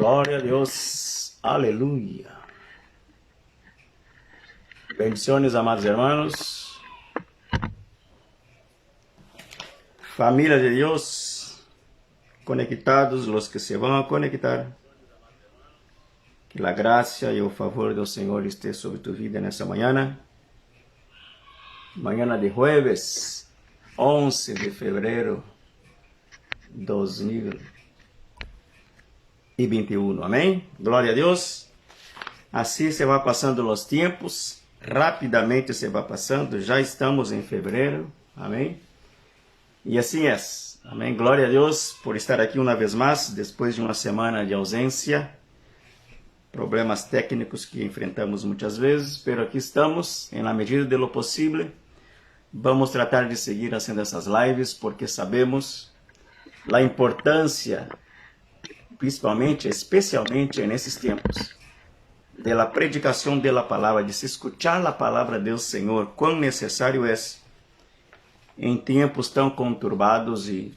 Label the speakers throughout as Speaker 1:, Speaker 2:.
Speaker 1: Glória a Deus. Aleluia. Bendiciones, amados hermanos. Família de Deus, conectados, los que se van a conectar. Que a graça e o favor do Senhor esteja sobre tu vida nessa manhã. Manhã de jueves, 11 de fevereiro 2021. Amém? Glória a Deus. Assim se vai passando os tempos, rapidamente se vai passando, já estamos em fevereiro. Amém? E assim é. Amém? Glória a Deus por estar aqui uma vez mais, depois de uma semana de ausência. Problemas técnicos que enfrentamos muitas vezes, mas aqui estamos, em la medida de lo possível. Vamos tratar de seguir fazendo essas lives, porque sabemos a importância, principalmente, especialmente nesses tempos, da predicação da palavra, de se escuchar a palavra do Senhor, quão necessário é em tempos tão conturbados e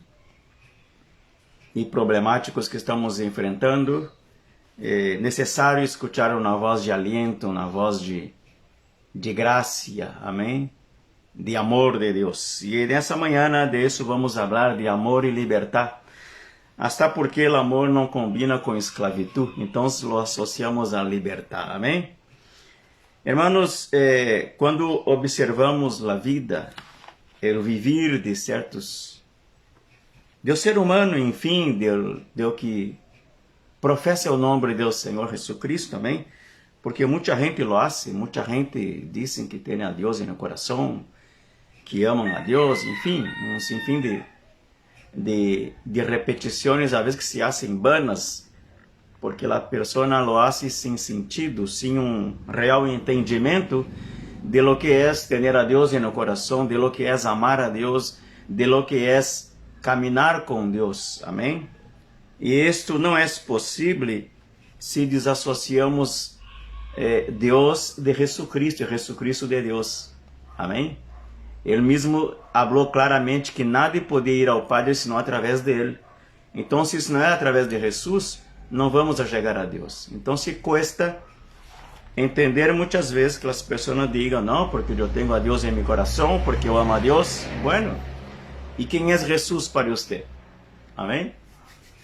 Speaker 1: problemáticos que estamos enfrentando. É necessário escutar uma voz de aliento, uma voz de graça, amém? De amor de Deus. E nessa manhã de isso vamos falar de amor e liberdade. Hasta porque o amor não combina com esclavitud, então lo associamos à liberdade, amém? Hermanos, quando observamos a vida, o vivir de certos, do ser humano, enfim, do que professa o nome do Senhor Jesucristo, amém? Porque muita gente lo hace, muita gente dizem que tem a Deus no coração, que amam a Deus, enfim, um sinfim de repetições, às vezes que se hacen vanas, porque a pessoa lo hace sem sentido, sem um real entendimento de lo que é ter a Deus no coração, de lo que é amar a Deus, de lo que é caminar com Deus, amém? E isto não é possível se desassociamos Deus de Jesucristo, Jesucristo de Deus, amém? Ele mesmo falou claramente que nada podia ir ao Padre senão através dele. Então, se isso não é através de Jesus, não vamos a chegar a Deus. Então, se cuesta entender muitas vezes que as pessoas digam, não, porque eu tenho a Deus em meu coração, porque eu amo a Deus. Bueno, e quem é Jesus para você? Amém?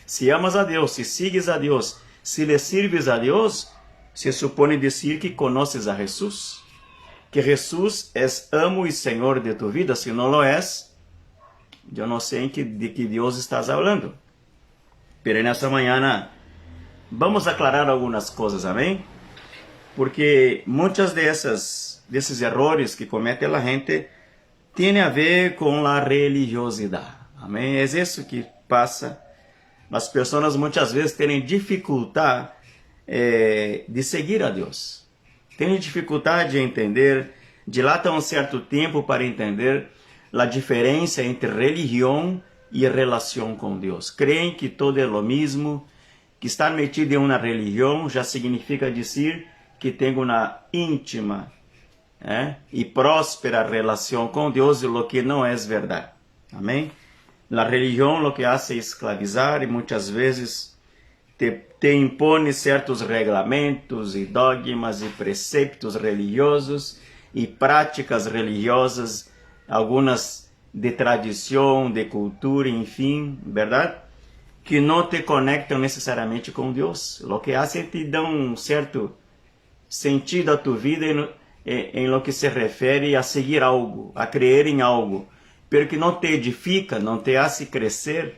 Speaker 1: Se amas a Deus, se sigues a Deus, se le sirves a Deus, se supone dizer que conheces a Jesus. Que Jesus é amo e Senhor de tu vida. Se não lo és, eu não sei de que Deus estás falando. Pero nessa manhã vamos aclarar algumas coisas, amém? Porque muitas desses errores que comete a gente tem a ver com a religiosidade, amém? É isso que passa. As pessoas muitas vezes têm dificuldade de seguir a Deus. Tem dificuldade de entender, dilata um certo tempo para entender a diferença entre religião e relação com Deus. Creem que todo é o mesmo, que estar metido em uma religião já significa dizer que tem uma íntima e próspera relação com Deus, o que não é verdade. Amém? A religião o que hace é esclavizar e muitas vezes te impõe certos regulamentos e dogmas e preceptos religiosos e práticas religiosas, algumas de tradição, de cultura, enfim, verdade? Que não te conectam necessariamente com Deus. O que hace é te dar um certo sentido à tua vida em lo que se refere a seguir algo, a crer em algo, porque não te edifica, não te hace crescer,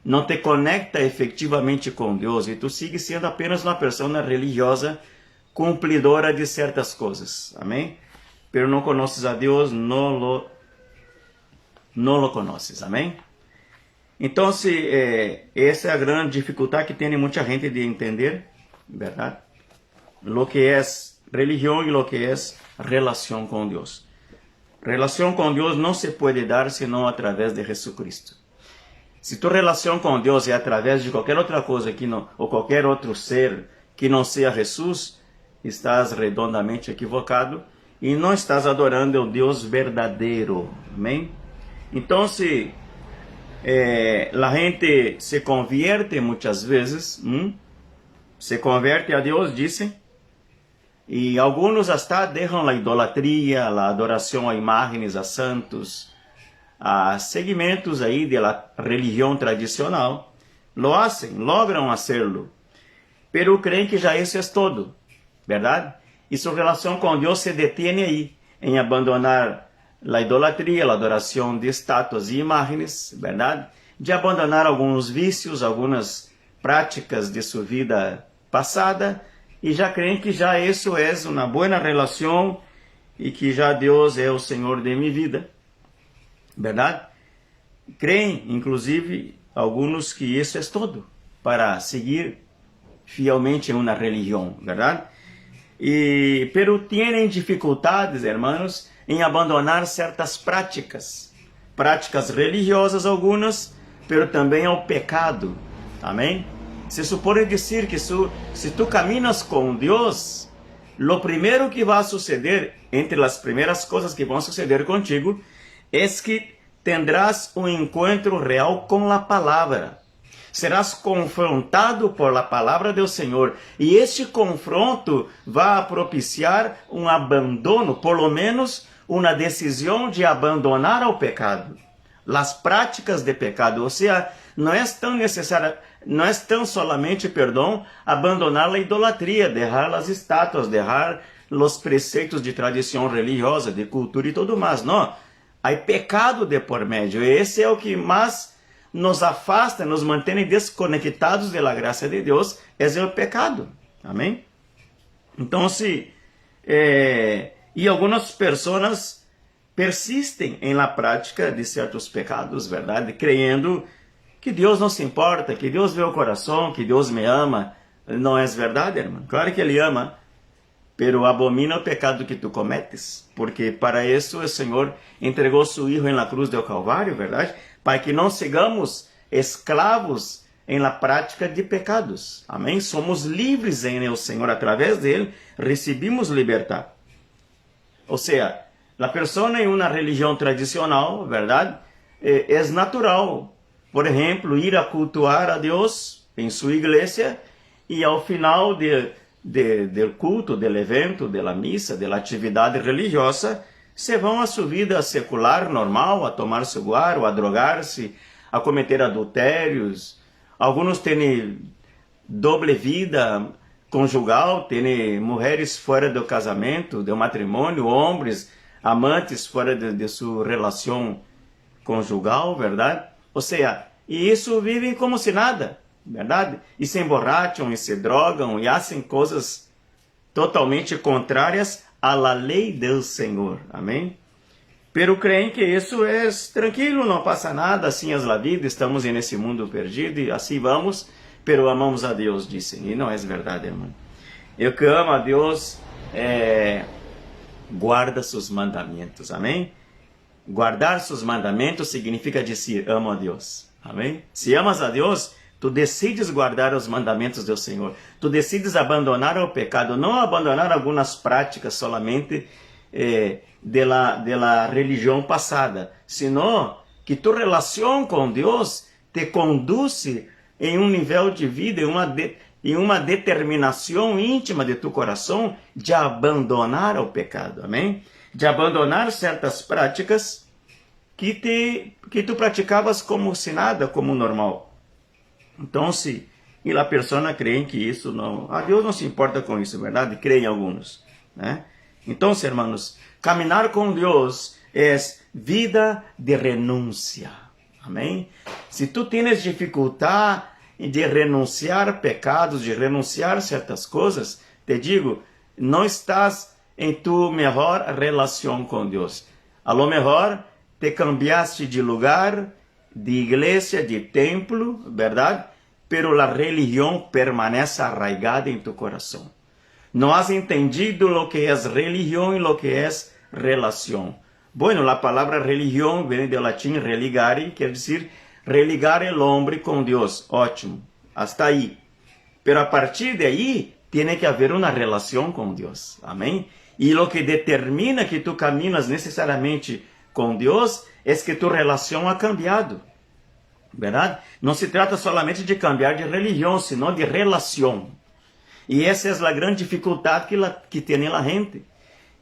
Speaker 1: não te conecta efetivamente com Deus, e tu sigue sendo apenas uma pessoa religiosa, cumpridora de certas coisas, amém? Pero não conheces a Deus, não lo conheces, amém? Então, essa é a grande dificuldade que tem muita gente de entender, verdade? Lo que é religião e lo que é relação com Deus. Relação com Deus não se pode dar senão através de Jesucristo. Se tua relação com Deus é através de qualquer outra coisa ou qualquer outro ser que não seja Jesus, estás redondamente equivocado e não estás adorando o Deus verdadeiro. Amém? Então, a gente se convierte muitas vezes se converte a Deus, dicen, y algunos hasta dejan la idolatría, la adoración a imágenes, a santos, a segmentos aí de la religião tradicional, lo hacen, logran hacerlo, pero creen que já isso é todo, verdade? E sua relação com Deus se detém aí, em abandonar a idolatria, a adoração de estátuas e imagens, verdade? De abandonar alguns vícios, algumas práticas de sua vida passada, e já creem que já isso é uma boa relação e que já Deus é o Senhor de minha vida, verdade? Creem, inclusive, alguns que isso é todo para seguir fielmente em uma religião, verdade? Pero tienen dificuldades, hermanos, em abandonar certas práticas religiosas algumas, pero também ao pecado, amém? Se supõe dizer que se tu caminas com Deus, lo primeiro que vai suceder, entre as primeiras coisas que vão suceder contigo, é que tendrás um encontro real com a palavra. Serás confrontado por la palavra do Senhor, e este confronto vai propiciar um abandono, por lo menos uma decisão de abandonar o pecado, as práticas de pecado. Ou seja, não é tão necessário, não é tão solamente, abandonar a idolatria, deixar as estátuas, deixar os preceitos de tradição religiosa, de cultura e tudo mais. Não, há pecado de por meio, e esse é o que mais nos afasta, nos mantém desconectados da graça de Deus, é o pecado. Amém? Então, e algumas pessoas persistem em la prática de certos pecados, verdade? Creyendo que Deus não se importa, que Deus vê o coração, que Deus me ama. Não é verdade, irmão? Claro que Ele ama, pero abomina o pecado que tu cometes, porque para isso o Senhor entregou seu Filho na cruz do Calvário, verdade? Para que não sigamos escravos em la prática de pecados. Amém? Somos livres em o Senhor, através dele, recebimos liberdade. Ou seja, a pessoa em uma religião tradicional, verdade? É natural, por exemplo, ir a cultuar a Deus em sua igreja e ao final do culto, do evento, da missa, da atividade religiosa, se vão a sua vida secular, normal, a tomar cigarro, a drogar-se, a cometer adultérios. Alguns têm doble vida conjugal, têm mulheres fora do casamento, do matrimônio, homens, amantes fora de sua relação conjugal, verdade? Ou seja, e isso vivem como se nada, verdade? E se emborracham, e se drogam, e fazem coisas totalmente contrárias à lei do Senhor, amém? Pero creem que isso é tranquilo, não passa nada, assim é a vida, estamos nesse mundo perdido, e assim vamos, pero amamos a Deus, dizem, e não é verdade, irmão. Eu que amo a Deus, guarda seus mandamentos, amém? Guardar seus mandamentos significa dizer, amo a Deus, amém? Se amas a Deus, tu decides guardar os mandamentos do Senhor. Tu decides abandonar o pecado, não abandonar algumas práticas solamente de la religião passada, sino que tu relação com Deus te conduz em um nível de vida, em uma determinação íntima de tu coração de abandonar o pecado, amém? De abandonar certas práticas que tu praticavas como se nada, como normal. Então, e a pessoa crê que isso não... A Deus não se importa com isso, verdade? Creem alguns, né? Então, irmãos, caminhar com Deus é vida de renúncia, amém? Se tu tens dificuldade de renunciar pecados, de renunciar certas coisas, te digo, não estás em tu melhor relação com Deus. A lo mejor te cambiaste de lugar, de igreja, de templo, verdade? Pero a religião permanece arraigada em tu coração. Não has entendido o que é religião e o que é relação. Bueno, a palavra religião vem do latim religare, quer dizer religar o homem com Deus. Ótimo, hasta aí. Pero a partir de aí, tem que haver uma relação com Deus. Amém? E o que determina que tu caminas necessariamente com Deus é que tu relação ha cambiado. Verdade? Não se trata solamente de cambiar de religião, senão de relação. Y esa es la gran dificultad que tiene la gente,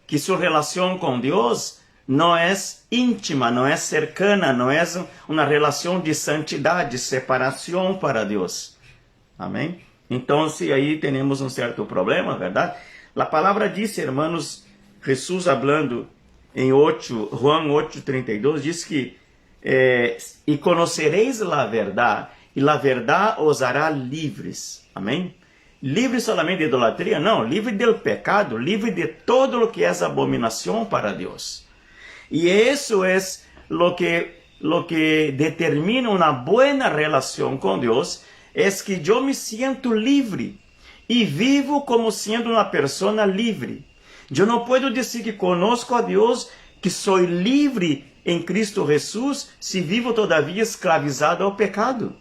Speaker 1: que su relación con Dios no es íntima, no es cercana, no es una relación de santidad, de separación para Dios. Amén. Entonces ahí tenemos un cierto problema, ¿verdad? La palabra dice, hermanos, Jesús hablando en Juan 8:32, dice que y conoceréis la verdad, y la verdad os hará livres. Amém? Livre solamente de idolatria? Não, livre del pecado, livre de todo lo que es abominación para Dios. Y eso es lo que determina una buena relación con Dios, es que yo me siento libre y vivo como siendo una persona libre. Yo no puedo decir que conozco a Dios, que soy libre en Cristo Jesús, si vivo todavía esclavizado ao pecado.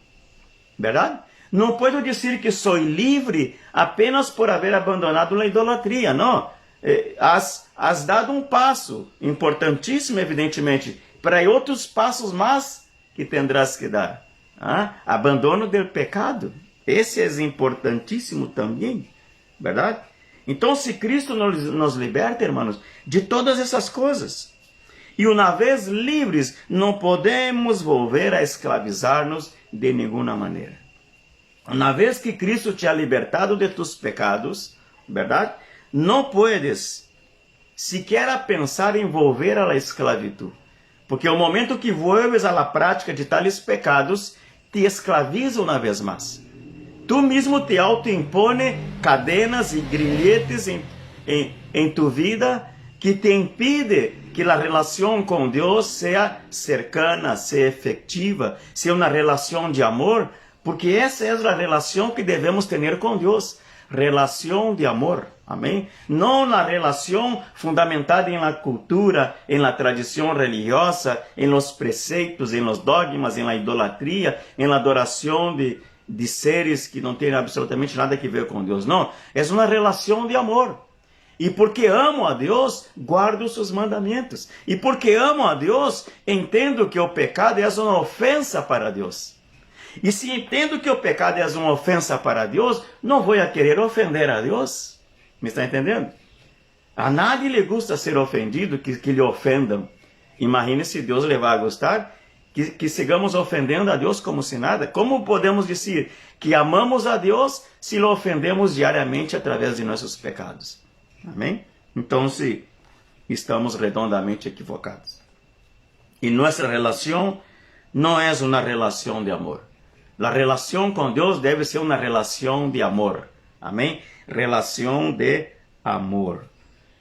Speaker 1: ¿Verdad? No puedo decir que soy libre apenas por haber abandonado la idolatria. No. Has dado um passo importantíssimo, evidentemente, para outros passos mais que tendrás que dar. Abandono del pecado. Esse é importantíssimo também, verdade? Então, se Cristo nos liberta, hermanos, de todas essas coisas, e uma vez livres, não podemos volver a esclavizar-nos de nenhuma maneira. Uma vez que Cristo te ha libertado de tus pecados, verdade? Não puedes sequer pensar em volver à esclavitud, porque o momento que vuelves à prática de tales pecados, te esclaviza uma vez mais. Tu mesmo te autoimpone cadenas e grilletes em tu vida que te impide que a relação com Deus seja cercana, seja efetiva, seja uma relação de amor, porque essa é a relação que devemos ter com Deus, relação de amor. Amém? Não na relação fundamentada em la cultura, em la tradição religiosa, em los preceitos, em los dogmas, em la idolatria, em la adoração de seres que não têm absolutamente nada a ver com Deus. Não, é uma relação de amor. E porque amo a Deus, guardo seus mandamentos. E porque amo a Deus, entendo que o pecado é uma ofensa para Deus. E se entendo que o pecado é uma ofensa para Deus, não vou querer ofender a Deus. Me está entendendo? A nadie lhe gusta ser ofendido, que lhe ofendam. Imagine se Deus lhe vai gostar que sigamos ofendendo a Deus como se nada. Como podemos dizer que amamos a Deus se o ofendemos diariamente através de nossos pecados? Amém? Então, estamos redondamente equivocados. E nossa relação não é uma relação de amor. A relação com Deus deve ser uma relação de amor. Amém? Relação de amor.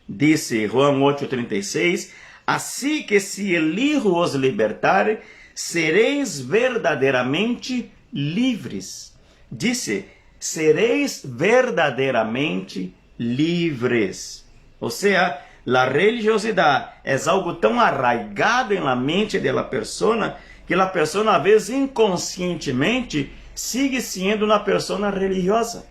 Speaker 1: Disse Juan 8:36, assim que se el Hijo os libertar, sereis verdadeiramente livres. Disse, sereis verdadeiramente livres. Ou seja, a religiosidade é algo tão arraigado na mente da pessoa que a pessoa, às vezes, inconscientemente, sigue sendo uma pessoa religiosa.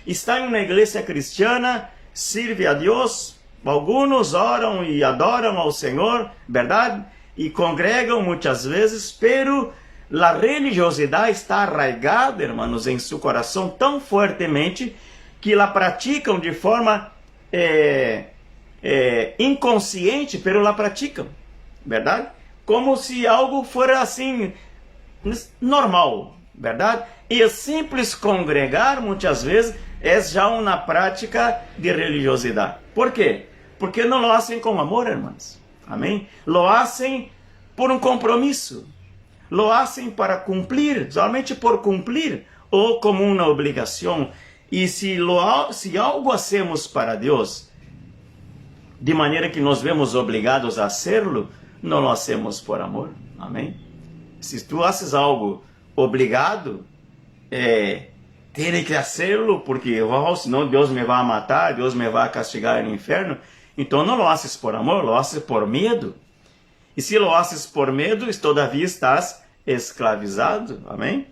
Speaker 1: Está em uma igreja cristiana, serve a Deus, alguns oram e adoram ao Senhor, verdade? E congregam muitas vezes, pero a religiosidade está arraigada, hermanos, em seu coração tão fortemente que la praticam de forma inconsciente, pero la praticam, verdade? Como se algo fosse assim, normal, verdade? E o simples congregar, muitas vezes, é já uma prática de religiosidade. Por quê? Porque não lo hacen com amor, irmãos. Amém? Lo hacen por um compromisso. Lo hacen para cumprir, somente por cumprir, ou como uma obrigação. E se algo hacemos para Deus, de maneira que nos vemos obrigados a hacerlo, não lo hacemos por amor. Amém? Se tu haces algo obrigado, tem que hacerlo porque senão Deus me vai matar, Deus me vai castigar no inferno. Então não lo haces por amor, lo haces por medo. E se lo haces por medo, todavia estás esclavizado. Amém?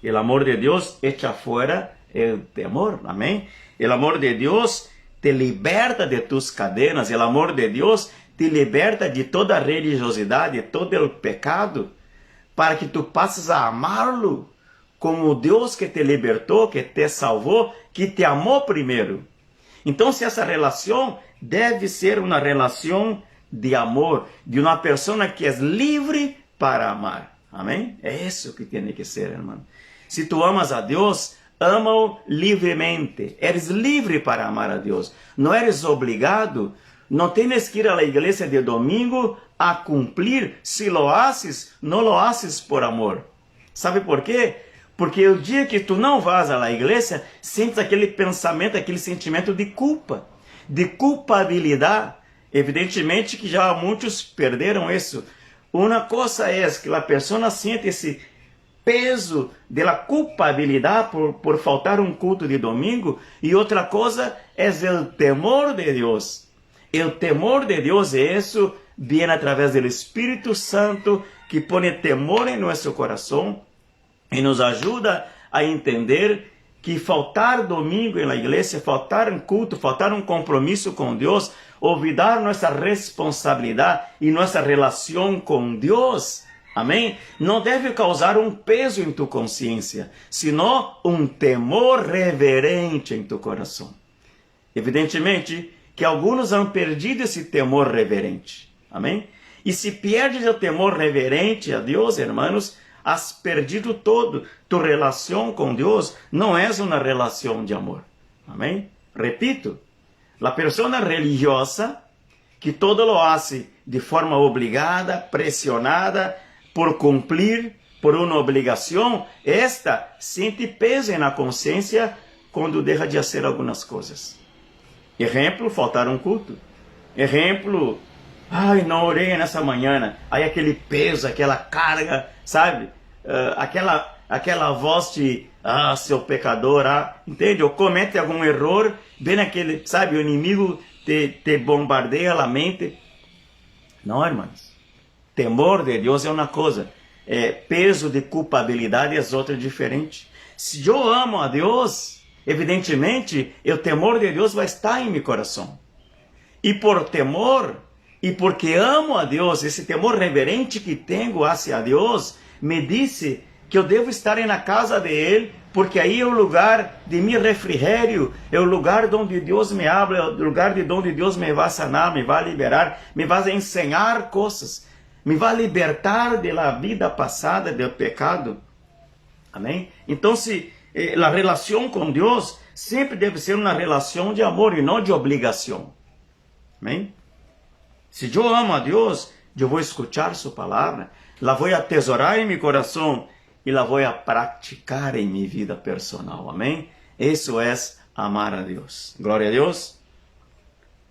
Speaker 1: O amor de Deus echa fora o temor. Amém? O amor de Deus te liberta de tus cadenas. O amor de Deus te liberta de toda a religiosidade, de todo o pecado, para que tu passes a amá-lo com o Deus que te libertou, que te salvou, que te amou primeiro. Então, se essa relação deve ser uma relação de amor, de uma pessoa que é livre para amar. Amém? É isso que tem que ser, irmão. Se tu amas a Deus, ama-o livremente. Eres livre para amar a Deus. Não eres obrigado. Não tens que ir à igreja de domingo a cumprir. Se lo haces, não lo haces por amor. Sabe por quê? Porque o dia que tu não vas à igreja, sentes aquele pensamento, aquele sentimento de culpa, de culpabilidade. Evidentemente que já muitos perderam isso. Uma coisa é que a pessoa sente esse peso da culpabilidade por faltar um culto de domingo, e outra coisa é o temor de Deus. O temor de Deus é isso, vem através do Espírito Santo, que põe temor em nosso coração e nos ajuda a entender que faltar domingo na igreja, faltar um culto, faltar um compromisso com Deus, olvidar nossa responsabilidade e nossa relação com Deus, amém? Não deve causar um peso em tu consciência, senão um temor reverente em tu coração. Evidentemente que alguns han perdido esse temor reverente, amém? E se perdes o temor reverente a Deus, irmãos, has perdido todo. Tu relação com Deus não é uma relação de amor. Amém? Repito, a pessoa religiosa que todo lo hace de forma obrigada, pressionada, por cumprir, por uma obrigação, esta sente peso na consciência quando deixa de fazer algumas coisas. Exemplo, faltar um culto. Exemplo, ai, não orei nessa manhã. Aí aquele peso, aquela carga, sabe? Aquela voz de, seu pecador, entende? Ou comete algum erro, bem aquele, sabe, o inimigo te bombardeia a mente. Não, irmãos. Temor de Deus é uma coisa, peso de culpabilidade é outra diferente. Se eu amo a Deus, evidentemente, o temor de Deus vai estar em meu coração. E por temor, e porque amo a Deus, esse temor reverente que tenho hacia Deus, me disse que eu devo estar na casa de Ele, porque aí é o lugar de meu refrigério, é o lugar onde Deus me habla, é o lugar de onde Deus me vai sanar, me vai liberar, me vai ensinar coisas, me vai libertar da vida passada, do pecado. Amém? Então, a relação com Deus sempre deve ser uma relação de amor e não de obrigação. Amém? Se eu amo a Deus, eu vou escutar sua palavra, la vou atesourar em meu coração e la vou praticar em minha vida personal. Amém? Isso é amar a Deus. Glória a Deus.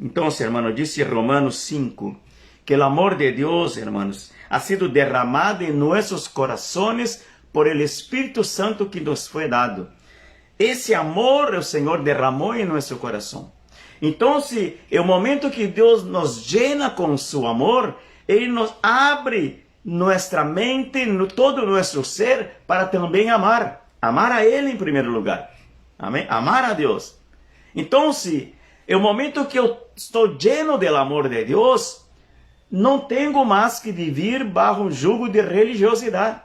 Speaker 1: Então, hermano, disse Romanos 5, que o amor de Deus, hermanos, ha sido derramado em nossos corações por el Espírito Santo que nos foi dado. Esse amor o Senhor derramou em nosso coração. Então, se é o momento que Deus nos llena com seu amor, Ele nos abre nossa mente, todo o nosso ser, para também amar. Amar a Ele em primeiro lugar. Amém? Amar a Deus. Então, se é o momento que eu estou lleno do amor de Deus, não tenho mais que viver bajo um jugo de religiosidade,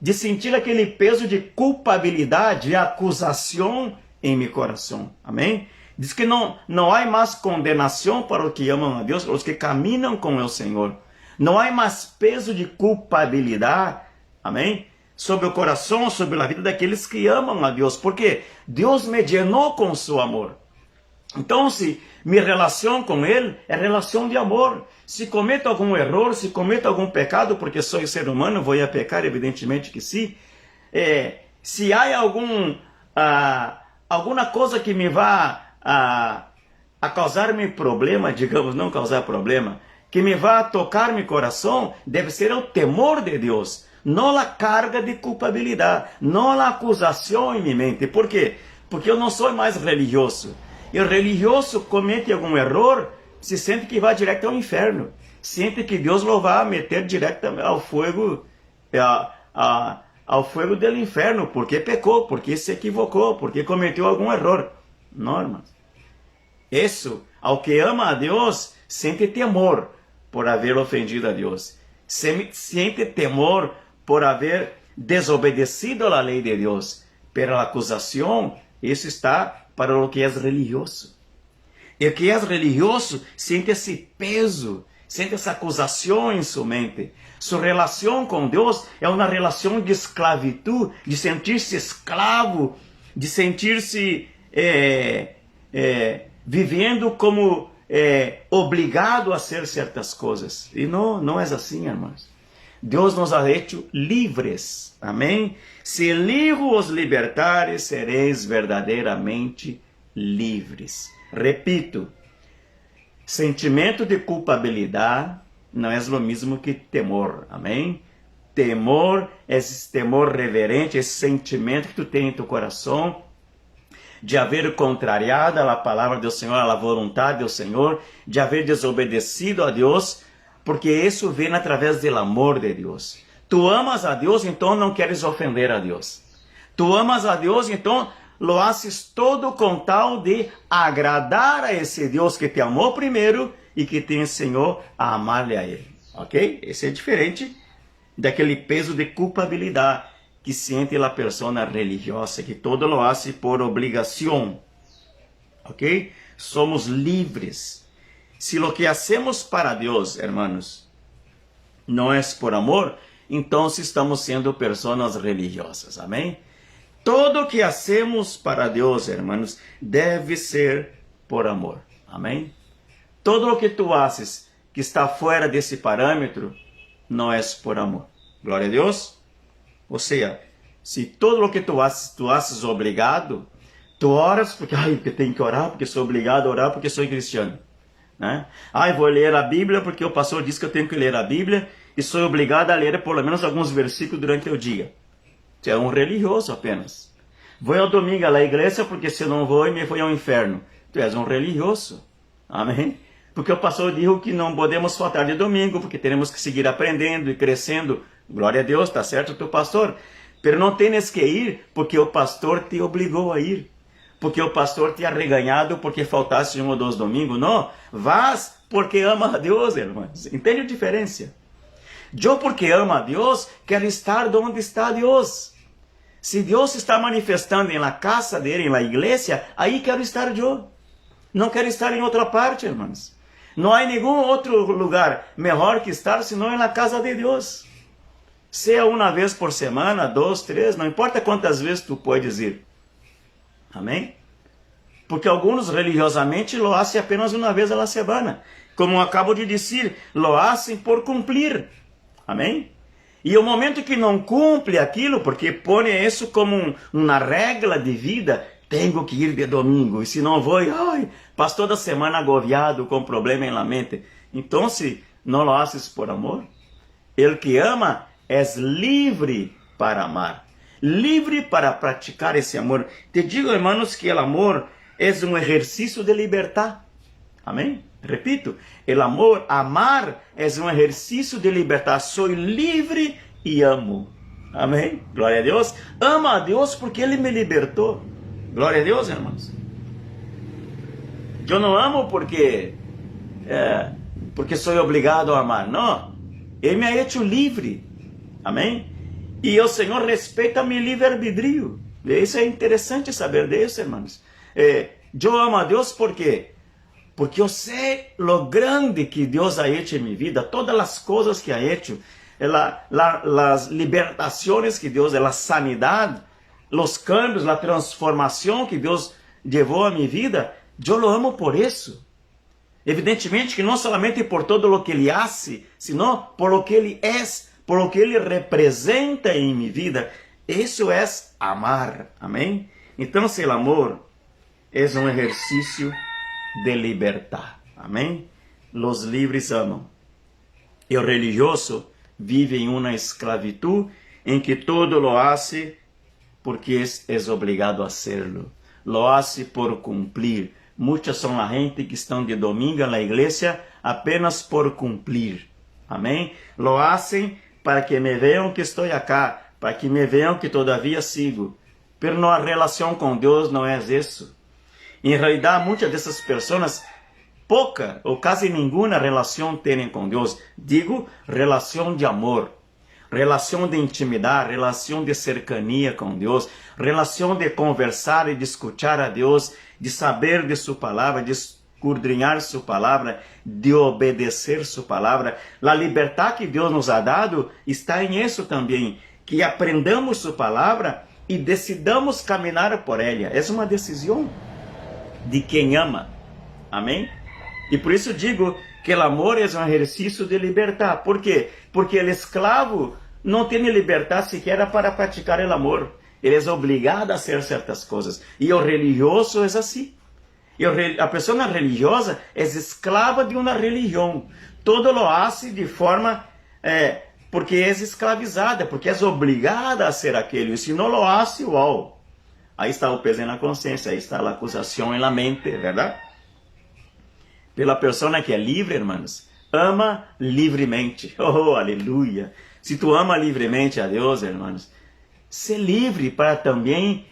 Speaker 1: de sentir aquele peso de culpabilidade, de acusação em meu coração. Amém? Diz que não há mais condenação para os que amam a Deus, para os que caminham com o Senhor. Não há mais peso de culpabilidade, amém? Sobre o coração, sobre a vida daqueles que amam a Deus, porque Deus me llenou com seu amor. Então, se minha relação com Ele é relação de amor, se cometo algum erro, se cometo algum pecado, porque sou ser humano, vou pecar, evidentemente que sim. Se há alguma coisa que me vá a causar-me problema, digamos, não causar problema, que me vá tocar meu coração, deve ser o temor de Deus, não a carga de culpabilidade, não a acusação em minha mente. Por quê? Porque eu não sou mais religioso. E o religioso comete algum erro, se sente que vai direto ao inferno, sente que Deus o vai meter direto ao fogo, ao fogo do inferno, porque pecou, porque se equivocou, porque cometeu algum erro. Não, irmãos. Isso, ao que ama a Deus, sente temor por haver ofendido a Deus. Sente temor por haver desobedecido a la ley de Dios. Pero la acusación, eso está para lo que es religioso. El que es religioso siente esse peso, siente essa acusação em sua mente. Sua relação com Deus é uma relação de esclavitud, de sentir-se escravo, de sentir-se vivendo como obrigado a hacer certas coisas. E não é assim, irmãos. Deus nos ha hecho livres. Amém? Se el Hijo os libertares, sereis verdadeiramente livres. Repito, sentimento de culpabilidade não é o mesmo que temor, amém? Temor é esse temor reverente, esse sentimento que tu tem em teu coração, de haver contrariado a palavra do Senhor, a vontade do Senhor, de haver desobedecido a Deus, porque isso vem através do amor de Deus. Tu amas a Deus, então não queres ofender a Deus. Tu amas a Deus, então lo haces todo com tal de agradar a esse Deus que te amou primeiro e que te ensinou a amar-lhe a Ele. Ok? Esse é diferente daquele peso de culpabilidade que sente a pessoa religiosa, que todo lo hace por obrigação. Ok? Somos livres. Se lo que hacemos para Deus, hermanos, não é por amor, então estamos sendo pessoas religiosas. Amém? Todo o que hacemos para Deus, hermanos, deve ser por amor. Amém? Todo o que tu haces que está fora desse parâmetro, não é por amor. Glória a Deus. Ou seja, se todo o que tu haces obrigado, tu oras porque eu tenho que orar, porque sou obrigado a orar, porque sou cristiano. Né? Vou ler a Bíblia, porque o pastor diz que eu tenho que ler a Bíblia, e sou obrigado a ler por menos alguns versículos durante o dia. Você é um religioso apenas. Vou ao domingo à igreja porque se eu não vou, me vou ao inferno. Tu és um religioso. Amém? Porque o pastor disse que não podemos faltar de domingo, porque temos que seguir aprendendo e crescendo. Glória a Deus, está certo tu pastor. Pero não tens que ir porque o pastor te obrigou a ir. Porque o pastor te ha reganhado porque faltaste um ou dois domingos. Não, vas porque ama a Deus, irmãos. Entende a diferença? Eu, porque amo a Deus, quero estar onde está Deus. Se Deus está manifestando na casa dele, na igreja, aí quero estar eu. Não quero estar em outra parte, irmãos. Não há nenhum outro lugar melhor que estar senão na casa de Deus. Seja uma vez por semana, 2, 3, não importa quantas vezes tu podes ir. Amém? Porque alguns religiosamente lo hacem apenas uma vez a semana. Como eu acabo de dizer, lo hacem por cumprir. Amém? E o momento que não cumpre aquilo, porque põe isso como uma regra de vida, tenho que ir de domingo, e se não vou, passo toda semana agobiado, com problema na mente. Então, se não lo haces por amor, el que ama é livre para amar, livre para praticar esse amor. Te digo, hermanos, que o amor é um exercício de liberdade. Amém? Repito, el amor, amar, é um exercício de liberdade. Sou livre e amo. Amém? Glória a Deus. Ama a Deus porque Ele me libertou. Glória a Deus, irmãos. Eu não amo porque sou obrigado a amar. Não. Ele me ha hecho livre. Amém? E o Senhor respeita meu livre-arbítrio. Isso é interessante saber disso, irmãos. Eu amo a Deus porque eu sei lo grande que Deus ha hecho em minha vida, todas as coisas que ha hecho, as libertações que Deus, a sanidade, os cambios, a transformação que Deus levou a minha vida, eu lo amo por isso. Evidentemente que não somente por todo o que Ele hace, sino por lo que Ele é, por lo que Ele representa em minha vida. Isso é amar. Amém? Então, se o amor é um exercício de liberdade. Amém? Os livres amam. E o religioso vive em uma esclavitud em que todo lo hace porque é obrigado a hacerlo. Lo hace por cumplir. Muitas são a gente que estão de domingo na igreja apenas por cumplir. Amém? Lo hacen para que me vejam que estou acá, para que me vejam que todavia sigo. Pero a relação com Deus não é isso. Em realidade, muitas dessas pessoas, pouca ou quase nenhuma relação têm com Deus. Digo, relação de amor. relação de intimidade, relação de cercania com Deus, relação de conversar e de escutar a Deus, de saber de sua palavra, de escudrinhar sua palavra, de obedecer sua palavra. A liberdade que Deus nos ha dado está em isso também, que aprendamos sua palavra e decidamos caminhar por ela. É uma decisão de quem ama. Amém? E por isso digo que o amor é um exercício de liberdade. Por quê? Porque o escravo não tem liberdade sequer para praticar o amor. Ele é obrigado a fazer certas coisas. E o religioso é assim. E a pessoa religiosa é escrava de uma religião. Todo lo hace de forma... porque é escravizada, porque é obrigada a ser aquilo. E se não lo hace, uau! Aí está o peso na consciência, aí está a acusação na mente, verdade? Pela pessoa que é livre, irmãos, ama livremente. Oh, aleluia! Se tu ama livremente a Deus, irmãos, ser livre para também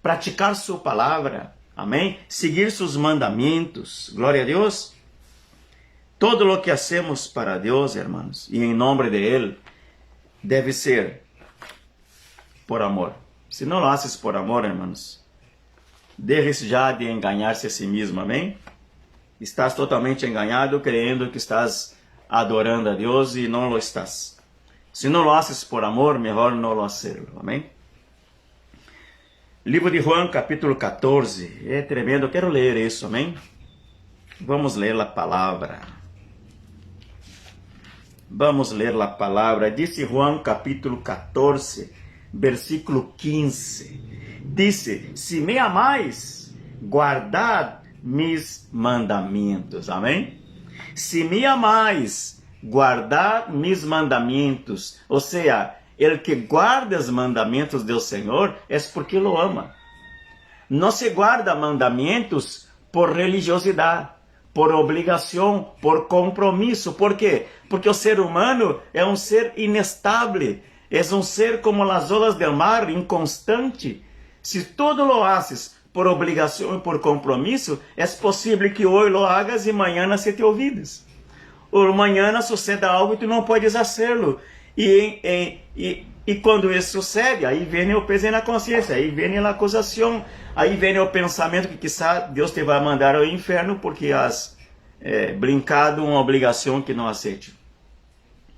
Speaker 1: praticar sua palavra, amém? Seguir seus mandamentos, glória a Deus. Todo lo que hacemos para Deus, irmãos, e em nome de Ele, deve ser por amor. Se não lo haces por amor, irmãos, dejes já de enganar-se a si mesmo, amém? Estás totalmente enganado, crendo que estás adorando a Deus e não lo estás. Se não lo haces por amor, melhor não lo hacerlo, amém? Livro de João, capítulo 14, é tremendo, eu quero ler isso, amém? Vamos ler a palavra. Vamos ler a palavra. Disse João, capítulo 14, versículo 15. Disse, se me amais, guardad mis mandamentos. Amém? Se me amais, guardad mis mandamentos. Ou seja, el que guarda os mandamentos do Senhor é porque lo ama. Não se guarda mandamentos por religiosidade, por obrigação, por compromisso. Por quê? Porque o ser humano é um ser inestável, é um ser como as olas do mar, inconstante. Se todo lo haces por obrigação e por compromisso, é possível que hoje lo hagas e amanhã se te olvides. Ou amanhã suceda algo e tu não podes fazê-lo. E quando isso sucede, aí vem o peso na consciência, aí vem a acusação, aí vem o pensamento que quizá Deus te vai mandar ao inferno porque has brincado uma obrigação que não aceite.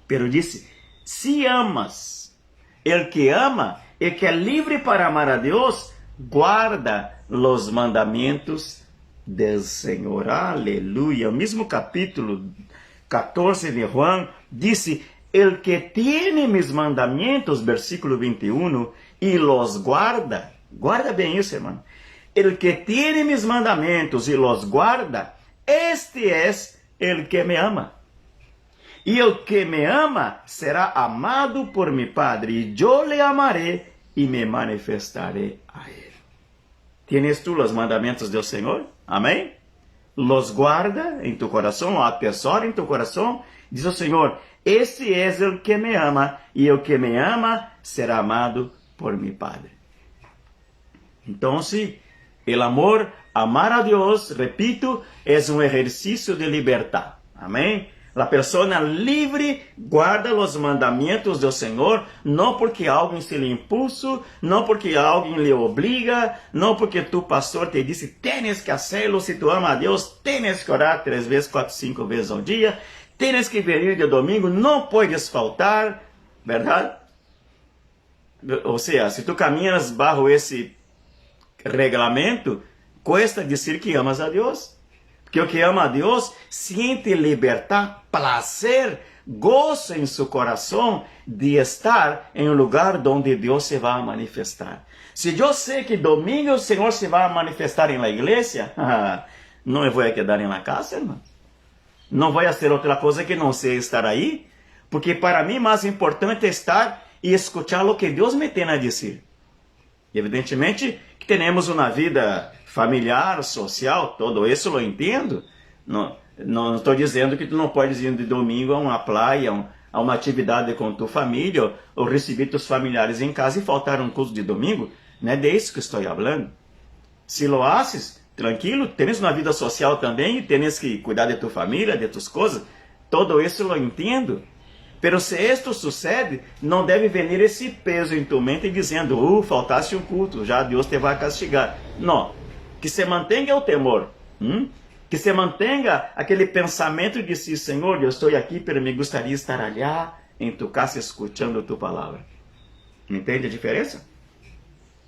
Speaker 1: Pero disse, se amas, el que ama, el que é livre para amar a Deus, guarda os mandamentos do Senhor. Aleluia. O mesmo capítulo 14 de João disse, el que tiene mis mandamentos, versículo 21, e los guarda. Guarda bem isso, irmão. El que tiene mis mandamentos e los guarda, este es el que me ama. E el que me ama será amado por mi Padre, e yo le amaré e me manifestaré a él. ¿Tienes tú los mandamentos del Señor? Amém? Los guarda em tu coração, o atesora em tu coração. Diz o Senhor, este es el que me ama, e el que me ama será amado por mi Padre. Então, el amor, amar a Deus, repito, é um exercício de liberdade. Amém? A pessoa livre guarda os mandamentos do Senhor, não porque alguém se lhe impuso, não porque alguém lhe obriga, não porque tu pastor te disse, tens que fazê-lo, se tu ama a Deus, tens que orar 3 vezes, 4, 5 vezes ao dia, tens que vir de domingo, não podes faltar, verdade? Ou seja, se tu caminhas bajo esse regulamento, cuesta dizer que amas a Deus. Porque o que ama a Deus sente liberdade, prazer, gozo em seu coração de estar em um lugar onde Deus se vai manifestar. Se eu sei que domingo o Senhor se vai manifestar em la igreja, não vou quedar em la casa, irmão. Não vou fazer outra coisa que não ser estar aí, porque para mim mais importante é estar e escutar o que Deus me tem a dizer. Evidentemente que temos uma vida familiar, social, todo isso eu entendo. Não estou dizendo que tu não podes ir de domingo a uma praia, a uma atividade com tua família, ou receber teus familiares em casa e faltar um culto de domingo. Não é disso que estou falando. Se lo haces, tranquilo, tens uma vida social também, tens que cuidar de tua família, de tuas coisas. Todo isso eu entendo. Pero se isto sucede, não deve vir esse peso em tua mente dizendo, faltasse um culto, já Deus te vai castigar. Não, que se mantenha o temor, que se mantenha aquele pensamento de si, Senhor, eu estou aqui, pero me gostaria estar allá em tu casa escutando tu palavra. Entende a diferença?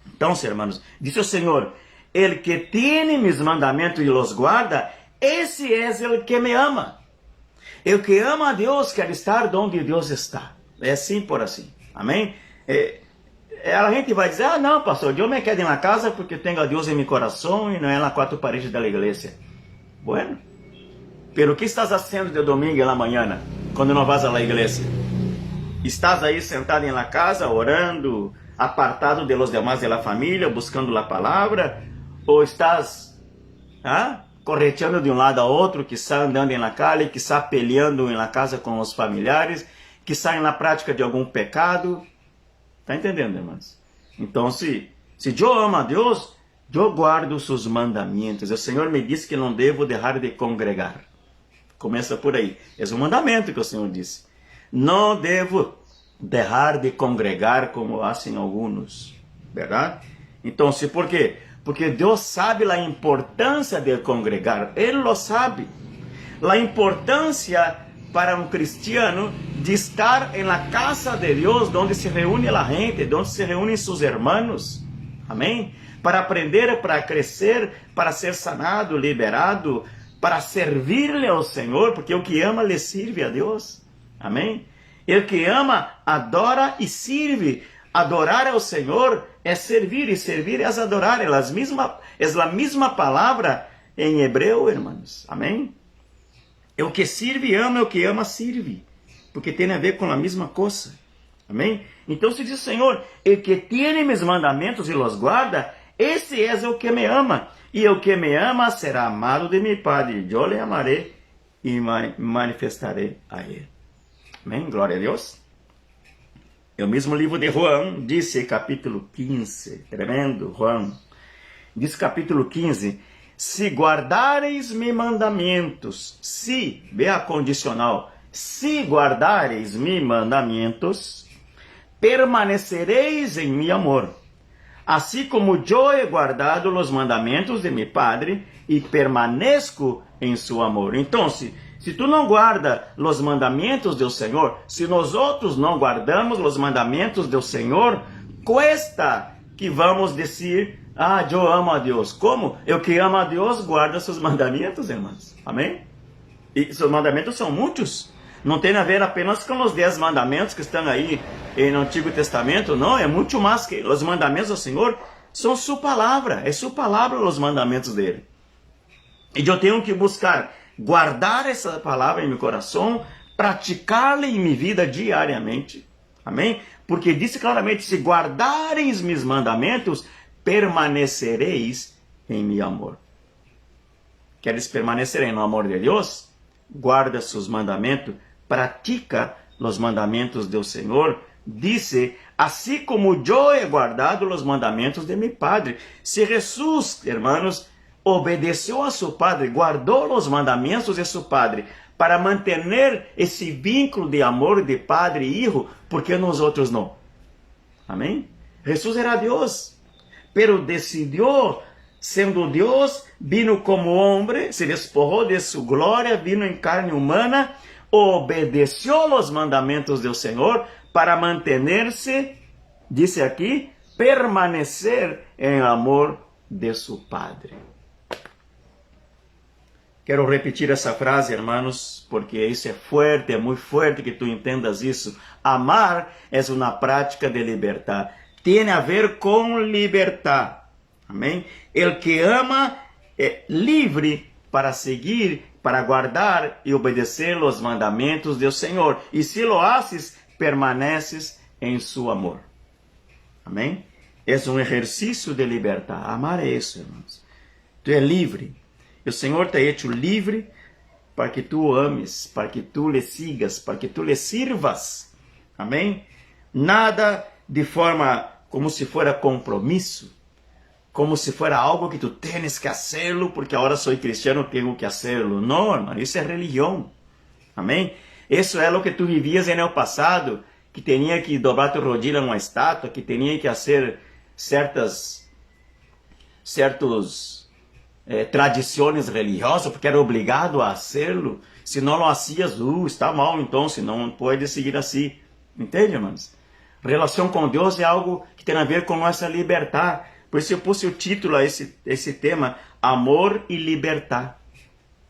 Speaker 1: Então, irmãos, disse o Senhor, el que tiene mis mandamentos e los guarda, esse é el que me ama. El que ama a Deus quer estar onde Deus está. É assim por assim. Amém? A gente vai dizer, não, pastor, eu me quedo na casa porque tenho a Deus em meu coração e não é nas quatro paredes da igreja. Bueno, pero o que estás fazendo de domingo e na manhã, quando não vas à igreja? Estás aí sentado na casa, orando, apartado de los demás de la família, buscando a palavra? Ou estás correteando de um lado a outro, que está andando na calle, que está peleando na casa com os familiares, que está na prática de algum pecado? Está entendendo, irmãos? Então, se eu amo a Deus, eu guardo seus mandamentos. O Senhor me disse que não devo deixar de congregar. Começa por aí. É um mandamento que o Senhor disse. Não devo deixar de congregar como fazem alguns. Verdade? Então, por quê? Porque Deus sabe a importância de congregar. Ele lo sabe. A importância para um cristiano de estar na casa de Deus, onde se reúne a gente, onde se reúnem seus irmãos. Amém? Para aprender, para crescer, para ser sanado, liberado, para servir-lhe ao Senhor, porque o que ama lhe serve a Deus. Amém? O que ama adora e serve. Adorar ao Senhor é servir, e servir é adorar. É a mesma palavra em hebreu, irmãos. Amém? O que serve ama, o que ama serve. Porque tem a ver com a mesma coisa. Amém? Então se diz, Senhor, el que tiene mis mandamentos e los guarda, esse é o que me ama. E o que me ama será amado de mi Padre. Eu le amaré e manifestarei a ele. Amém? Glória a Deus. O mesmo livro de João, disse capítulo 15, tremendo, João, diz capítulo 15, se guardareis meus mandamentos, vê a condicional, se guardareis meus mandamentos, permanecereis em meu amor, assim como eu he guardado os mandamentos de meu Padre e permaneço em seu amor. Então, se tu não guarda os mandamentos do Senhor, se nós outros não guardamos os mandamentos do Senhor, cuesta que vamos dizer, eu amo a Deus. Como? Eu que amo a Deus, guarda seus mandamentos, irmãos. Amém? E seus mandamentos são muitos. Não tem a ver apenas com os 10 mandamentos que estão aí no Antigo Testamento. Não, é muito mais que os mandamentos do Senhor. São sua palavra. É sua palavra os mandamentos dele. E eu tenho que buscar guardar essa palavra em meu coração, praticá-la em minha vida diariamente. Amém? Porque disse claramente, se guardareis meus mandamentos, permanecereis em meu amor. Queres permanecer no amor de Deus? Guarda seus mandamentos, pratica os mandamentos do Senhor. Disse, assim como eu he guardado os mandamentos de meu Padre. Se Jesus, irmãos, obedeceu a seu Padre, guardou os mandamentos de seu Padre, para manter esse vínculo de amor de Padre e Hijo, porque nós outros não? Amém? Jesus era Deus, pero decidiu, sendo Deus, vino como homem, se despojou de sua glória, vino em carne humana, obedeceu os mandamentos do Senhor, para manter-se, disse aqui, permanecer em amor de seu Padre. Quero repetir essa frase, irmãos, porque isso é forte, é muito forte que tu entendas isso. Amar é uma prática de libertar. Tem a ver com libertar. Amém? El que ama é livre para seguir, para guardar e obedecer os mandamentos do Senhor. E se lo haces, permaneces em seu amor. Amém? É um exercício de libertar. Amar é isso, irmãos. Tu é livre. O Senhor te ha hecho livre para que tu o ames, para que tu lhe sigas, para que tu lhe sirvas. Amém? Nada de forma como se fuera compromisso, como se fuera algo que tu tienes que hacerlo, porque agora sou cristiano, tenho que hacerlo. Não, irmão, isso é religião. Amém? Isso é o que tu vivias no passado, que tinha que dobrar tu rodilha numa estátua, que tinha que fazer certas tradições religiosas, porque era obrigado a fazê-lo. Se não lo hacías, está mal, então, se não pode seguir assim. Entende, irmãos? Relação com Deus é algo que tem a ver com nossa liberdade. Por isso eu pus o título a esse tema, Amor e Libertad.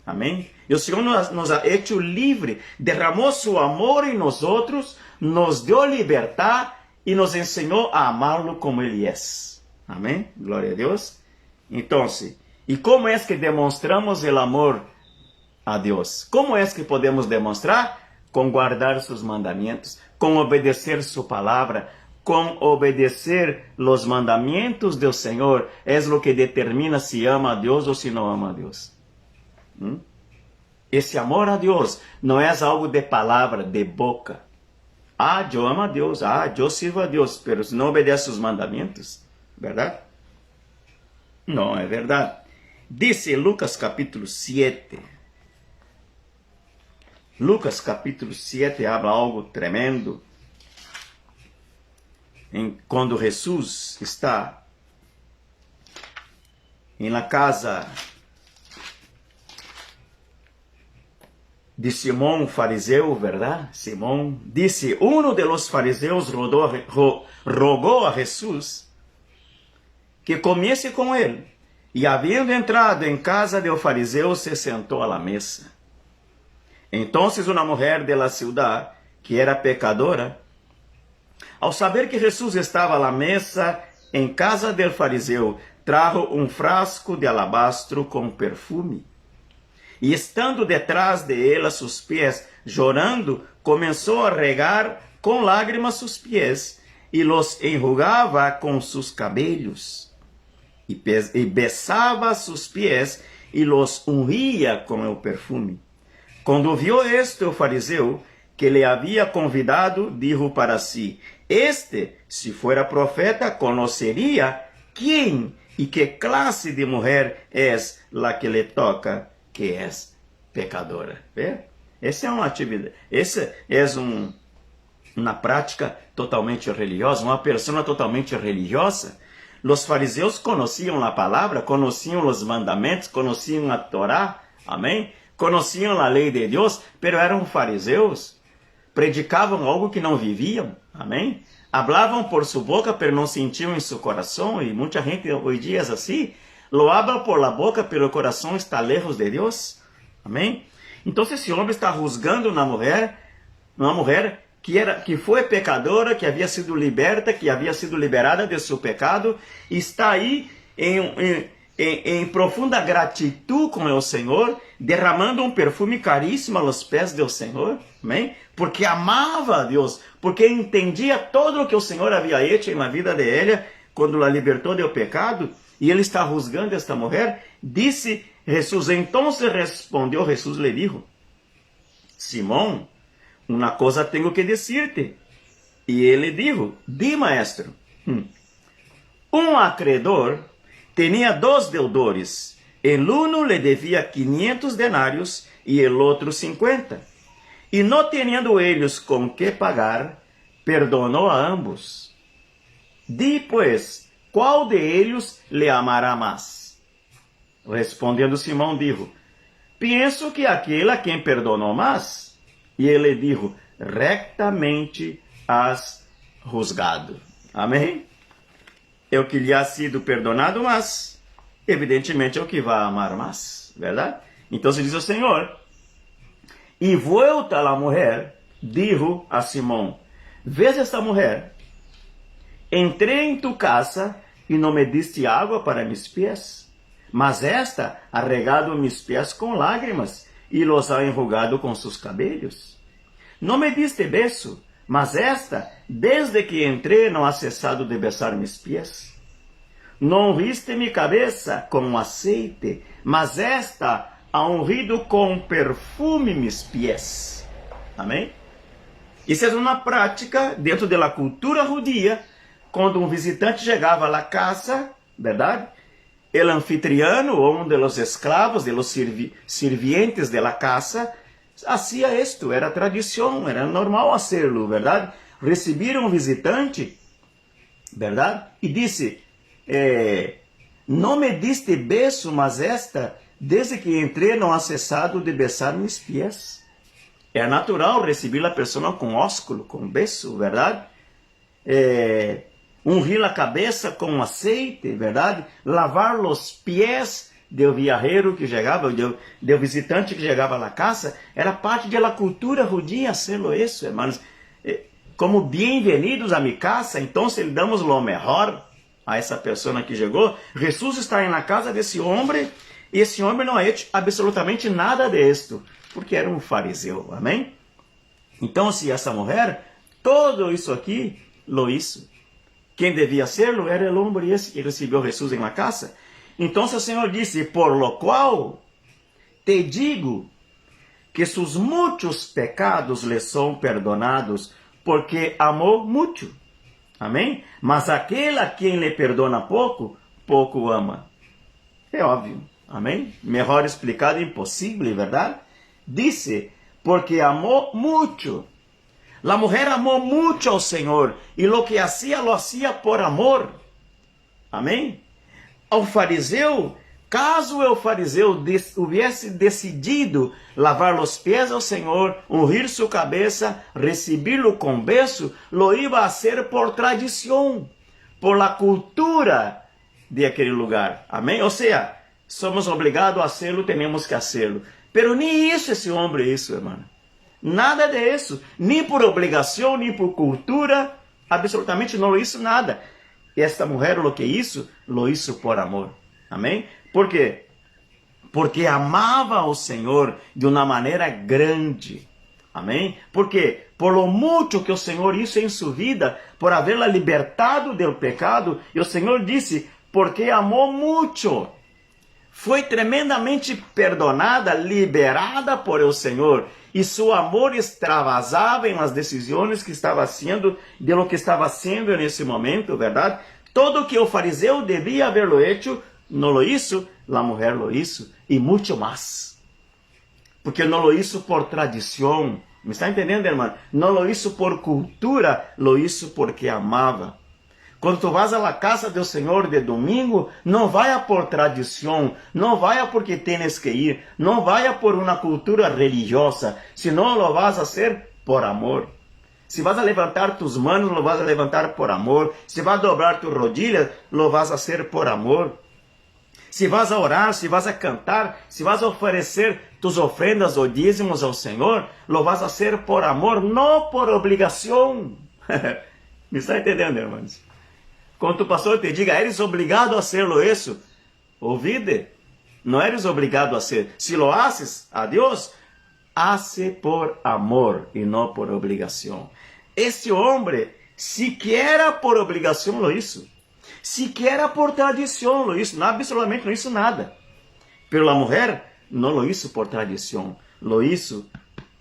Speaker 1: Amém? E o Senhor nos ha hecho livre, derramou seu amor em nós outros, nos deu liberdade e nos ensinou a amá-lo como Ele é. Amém? Glória a Deus. Então, e como é que demonstramos o amor a Deus? Como é que podemos demonstrar? Com guardar seus mandamentos, com obedecer sua palavra, com obedecer os mandamentos do Senhor. É o que determina se ama a Deus ou se não ama a Deus. Esse amor a Deus não é algo de palavra, de boca. Eu amo a Deus, eu sirvo a Deus, mas se não obedece os mandamentos, verdade? Não é verdade. Dice Lucas capítulo 7. Lucas capítulo 7 habla algo tremendo. Quando Jesus está na casa de Simão fariseu, verdade? Simão disse, de los fariseus rogou a Jesus que comesse com ele. E havendo entrado em casa do fariseu, se sentou à la mesa. Então, uma mulher de la ciudad, que era pecadora, ao saber que Jesus estava à la mesa em casa del fariseu, trajo frasco de alabastro com perfume. E estando detrás de ela seus pés, chorando, começou a regar com lágrimas seus pés, e los enjugava com seus cabelos. E besava seus pés, e los ungía com o perfume. Quando viu esto o fariseu, que lhe havia convidado, dijo para si, se fuera profeta, conoceria quem e que classe de mulher é la que lhe toca, que é pecadora. Essa é uma atividade, essa é uma prática totalmente religiosa, uma pessoa totalmente religiosa. Os fariseus conheciam a palavra, conheciam os mandamentos, conheciam a Torá, amém? Conheciam a lei de Deus, pero eram fariseus, predicavam algo que não viviam, amém? Hablavam por sua boca, pero não sentiam em seu coração, e muita gente hoje dia é assim, lo habla por la boca, pero o coração está lejos de Deus, amém? Então esse homem está juzgando uma mulher que foi pecadora, que havia sido liberta, que havia sido liberada de seu pecado, e está aí em profunda gratidão com o Senhor, derramando perfume caríssimo aos pés do Senhor, amém? Porque amava a Deus, porque entendia todo o que o Senhor havia feito na vida de ela, quando a libertou do pecado, e ele está juzgando esta mulher. Disse Jesus, então respondeu Jesus, lhe dijo, Simão, uma coisa tenho que dizer-te. E ele dijo, di maestro, acreedor tinha 2 deudores, el uno le devia 500 denários e el outro 50. E não tendo eles com que pagar, perdonou a ambos. Di, pues, qual de eles lhe amará mais? Respondendo Simão, dijo, penso que aquele a quem perdonou mais. E ele dijo, rectamente has juzgado. Amém? É o que lhe ha sido perdonado mais, evidentemente é o que vai amar mais, verdade? Então se diz o Senhor, e volta a mulher, dijo a Simão, vês esta mulher? Entrei em tu casa e não me diste água para mis pés, mas esta ha regado mis pés com lágrimas e los ha enrugado com seus cabelos. Não me diste beso, mas esta, desde que entrei, não ha cessado de besar mis pés. Não ungiste mi cabeça com aceite, mas esta ha ungido com perfume mis pés. Amém? Isso é uma prática dentro da cultura judia, quando um visitante chegava à casa, verdade? O anfitriano, ou um dos escravos, dos sirvientes da casa, hacía esto, era tradição, era normal hacerlo, ¿verdad? Recibir um visitante, ¿verdad? E disse, não me diste beso, mas esta, desde que entrei, não ha cessado de besar mis pies. É natural receber a pessoa com ósculo, com beso, ¿verdad? Ungir a cabeça com aceite, ¿verdad? Lavar os pés do viajero que chegava, do visitante que chegava à casa, era parte da cultura judia hacerlo isso, hermanos. Como bem-vindos a minha casa, então lhe damos lo melhor a essa pessoa que chegou. Jesus está na casa desse homem, e esse homem não ha hecho absolutamente nada disto, porque era um fariseu, amém? Então, se essa mulher, todo isso aqui, lo hizo. Quem devia ser-lo era o homem esse que recebeu Jesus na casa. Então o Senhor disse, por lo qual te digo que sus muitos pecados lhe são perdonados, porque amou muito. Amém? Mas aquele a quem lhe perdona pouco, pouco ama. É óbvio. Amém? Melhor explicado, impossível, verdade? Disse, porque amou muito. A mulher amou muito ao Senhor, e lo que hacía, lo hacía por amor. Amém? Ao fariseu, caso o fariseu houvesse decidido lavar os pés ao Senhor, ungir sua cabeça, recebi-lo com beijo, lo iba a hacer por tradição, por la cultura de aquele lugar. Amém? Ou seja, somos obrigados a hacerlo, temos que hacerlo. Pero nem isso esse homem isso, irmão. Nada disso, nem por obrigação, nem por cultura, absolutamente não hizo nada. Esta mulher, lo que hizo por amor. Amém? Por quê? Porque amava ao Senhor de uma maneira grande. Amém? Porque por lo muito que o Senhor hizo em sua vida, por havê-la libertado do pecado, e o Senhor disse, porque amou muito. Foi tremendamente perdonada, liberada por el Senhor, e seu amor extravasava em las decisões que estava sendo, de lo que estava sendo nesse momento, verdade? Todo o que o fariseu devia haberlo hecho, não lo hizo, a mulher lo hizo, e muito mais. Porque não lo hizo por tradição, me está entendendo, irmão? Não lo hizo por cultura, lo hizo porque amava. Quando tu vas a la casa do Senhor de domingo, não vai por tradição, não vai porque tienes que ir, não vai por uma cultura religiosa, senão lo vas a hacer por amor. Se vas a levantar tus manos, lo vas a levantar por amor. Se vas a dobrar tus rodillas, lo vas a hacer por amor. Se vas a orar, se vas a cantar, se vas a oferecer tus ofrendas ou dízimos ao Senhor, lo vas a hacer por amor, não por obrigação. Me está entendendo, irmãos? Quando tu pastor te diga, eres obrigado a hacerlo isso, ouvide, não eres obrigado a ser. Se lo haces a Deus, hace por amor e não por obrigação. Esse homem, sequer por obrigação lo hizo, sequer por tradição lo hizo, absolutamente não hizo nada. Pero a mulher não lo hizo por tradição, lo hizo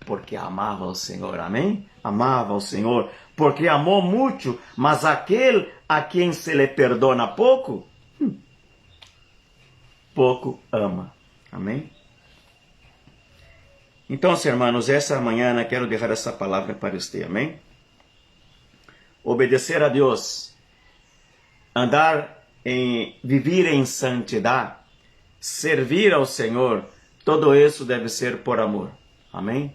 Speaker 1: porque amava ao Senhor, amém? Amava ao Senhor, porque amou muito, mas aquele a quem se lhe perdona pouco, pouco ama, amém? Então, hermanos, essa manhã quero deixar essa palavra para você, amém? Obedecer a Deus, viver em santidade, servir ao Senhor, todo isso deve ser por amor, amém?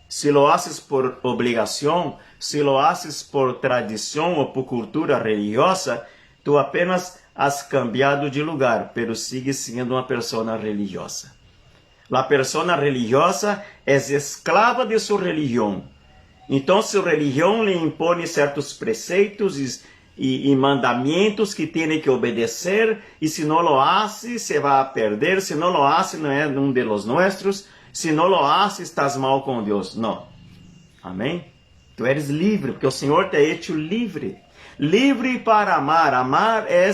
Speaker 1: Se lo haces por obrigação, se lo haces por tradição ou por cultura religiosa, tu apenas has cambiado de lugar, pero sigues sendo uma pessoa religiosa. A pessoa religiosa é esclava de sua religião. Então, sua religião lhe impõe certos preceitos e mandamentos que tem que obedecer, e se não lo hace, se vai perder, se não lo hace, não é um de los nuestros, se não lo hace, estás mal com Deus. Não. Amém? Tu eres livre, porque o Senhor te ha hecho livre. Livre para amar. Amar é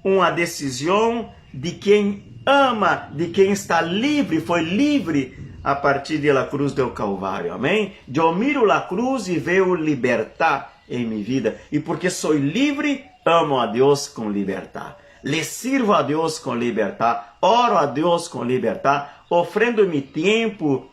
Speaker 1: uma decisão de quem ama, de quem está livre, foi livre a partir da cruz do Calvário. Amém? Eu miro a cruz e vejo libertar em minha vida. E porque sou livre, amo a Deus com libertar. Le sirvo a Deus com libertar. Oro a Deus com libertar. Ofrendo meu tempo,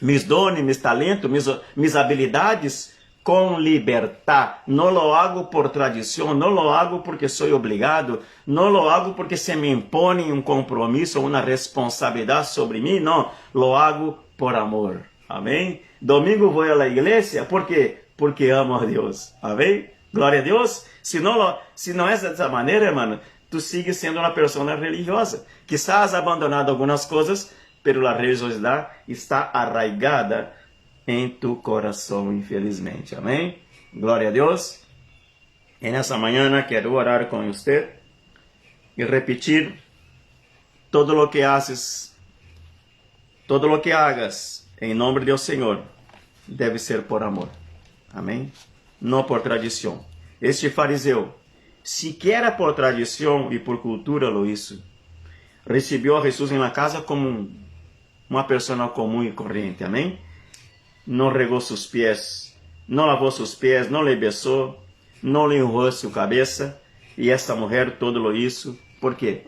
Speaker 1: mis dones, mis talentos, mis habilidades com libertad. Não lo hago por tradição, não lo hago porque sou obrigado, não lo hago porque se me impõe um compromisso, uma responsabilidade sobre mim, não, lo hago por amor. Amém? Domingo vou à igreja, ¿por quê? Porque amo a Deus. Amém? Glória a Deus. Se não é dessa maneira, irmão, tu sigues sendo uma pessoa religiosa. Quizás abandonado algumas coisas, pero a religiosidade está arraigada em tu coração, infelizmente. Amém? Glória a Deus. E nessa manhã quero orar com você e repetir: todo lo que haces, todo lo que hagas em nome do Senhor deve ser por amor. Amém? Não por tradição. Este fariseu, sequer por tradição e por cultura lo hizo. Recebeu a Jesus em la casa como uma pessoa comum e corrente. Amém? Não regou seus pés, não lavou seus pés, não lhe besou, não lhe enrolou sua cabeça. E esta mulher todo lo hizo. ¿Por quê?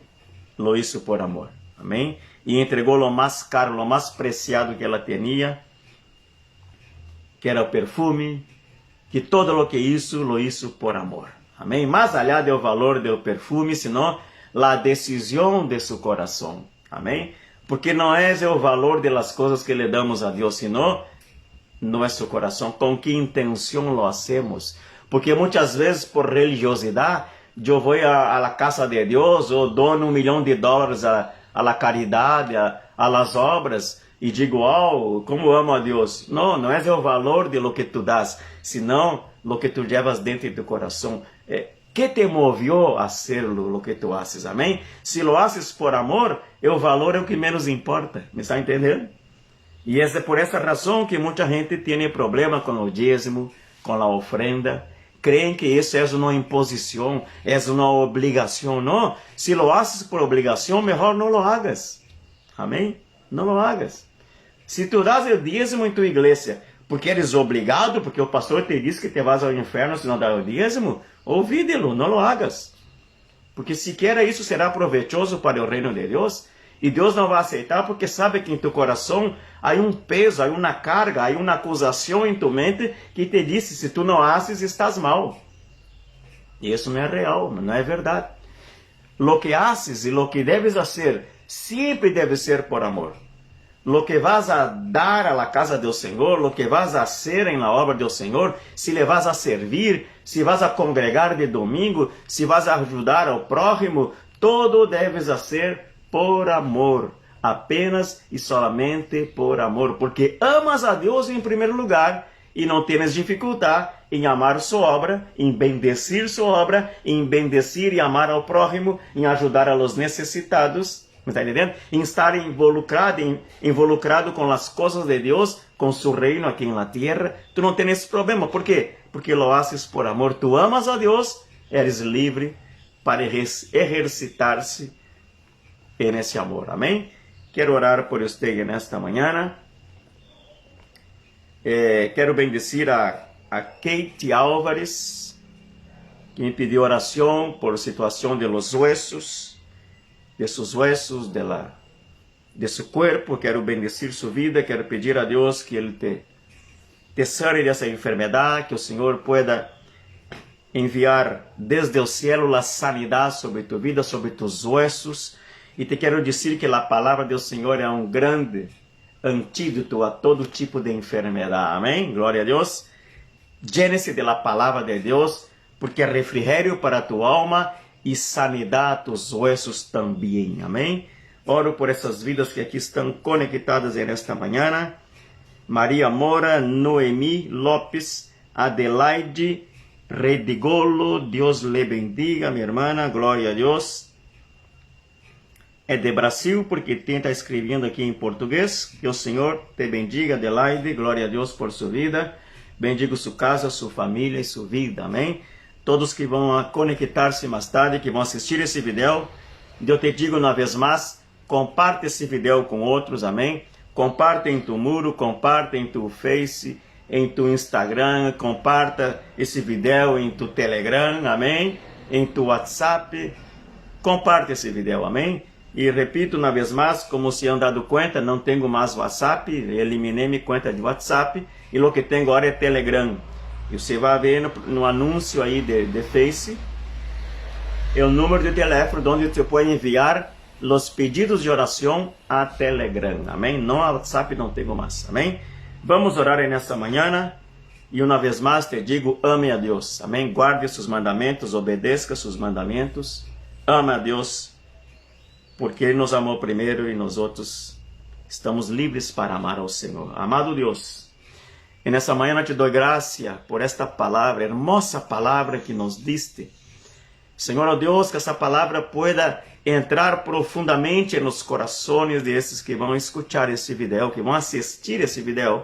Speaker 1: Lo hizo por amor. Amém? E entregou lo mais caro, lo mais preciado que ela tinha, que era o perfume, que todo lo que hizo, lo hizo por amor. Amém? Mais allá do valor do perfume, senão a decisão de seu coração. Amém? Porque não é o valor de las coisas que le damos a Deus, senão nosso coração, com que intenção lo hacemos. Porque muitas vezes por religiosidade, eu vou a la casa de Deus, ou dono $1 milhão a la caridade, a las obras, e digo, oh, como amo a Deus. Não é o valor de lo que tu das, senão lo que tu llevas dentro de tu coração. Que te movió a hacerlo, lo que tu haces, amém? Se lo haces por amor, o valor é o que menos importa, me está entendendo? E é por essa razão que muita gente tem problema com o dízimo, com a ofrenda. Creem que isso é uma imposição, é uma obrigação. Não, se lo haces por obrigação, melhor não lo hagas. Amém? Não lo hagas. Se tu das o dízimo em tua igreja porque eres obrigado, porque o pastor te diz que te vas ao inferno se não dar o dízimo, olvídelo, não lo hagas. Porque sequer isso será proveitoso para o reino de Deus. E Deus não vai aceitar porque sabe que em tu coração há um peso, há uma carga, há uma acusação em tu mente que te diz, se tu não haces, estás mal. E isso não é real, não é verdade. Lo que haces e lo que deves fazer sempre deve ser por amor. Lo que vas a dar a la casa do Senhor, lo que vas a hacer en la obra do Senhor, se le vas a servir, se vas a congregar de domingo, se vas a ajudar ao prójimo, todo deves hacer por amor, apenas e solamente por amor, porque amas a Deus em primeiro lugar e não tens dificuldade em amar sua obra, em bendecir sua obra, em bendecir e amar ao prójimo, em ajudar a los necessitados, me está entendendo? Em estar involucrado com as coisas de Deus, com seu reino aqui na terra. Tu não tens esse problema, por quê? Porque lo haces por amor, tu amas a Deus, eres livre para exercitar-se nesse amor, amém? Quero orar por você nesta manhã. Quero bendecir a Kate Álvares, que me pediu oração por situação de los huesos, de seus huesos, de seu corpo. Quero bendecir sua vida, quero pedir a Deus que Ele te sane dessa enfermidade, que o Senhor pueda enviar desde o cielo a sanidade sobre tu vida, sobre tus huesos. E te quero dizer que a palavra do Senhor é um grande antídoto a todo tipo de enfermidade. Amém? Glória a Deus. Llénese de la palavra de Deus, porque é refrigério para tu alma e sanidade a tus huesos também. Amém? Oro por essas vidas que aqui estão conectadas nesta manhã. Maria Mora, Noemi Lopes, Adelaide Redigolo, Deus lhe bendiga, minha irmã, glória a Deus. É de Brasil, porque tem está escrevendo aqui em português. Que o Senhor te bendiga, Adelaide, glória a Deus por sua vida. Bendigo sua casa, sua família e sua vida, amém? Todos que vão conectar-se mais tarde, que vão assistir esse vídeo, eu te digo uma vez mais, comparte esse vídeo com outros, amém? Comparte em tu muro, comparte em tu Face, em tu Instagram, comparta esse vídeo em tu Telegram, amém? Em tu WhatsApp, comparte esse vídeo, amém? E repito uma vez mais, como se han dado conta, não tenho mais WhatsApp, eliminei minha conta de WhatsApp, e o que tenho agora é Telegram. E você vai ver no anúncio aí de Face, é o número de telefone onde você pode enviar os pedidos de oração a Telegram, amém? Não a WhatsApp, não tenho mais, amém? Vamos orar nesta manhã, e uma vez mais te digo, ame a Deus, amém? Guarde seus mandamentos, obedeça seus mandamentos, ame a Deus, porque Ele nos amou primeiro e nós outros estamos livres para amar ao Senhor. Amado Deus, e nessa manhã te dou graça por esta palavra, hermosa palavra que nos diste. Senhor, oh Deus, que essa palavra pueda entrar profundamente nos corações desses que vão escutar esse vídeo, que vão assistir esse vídeo,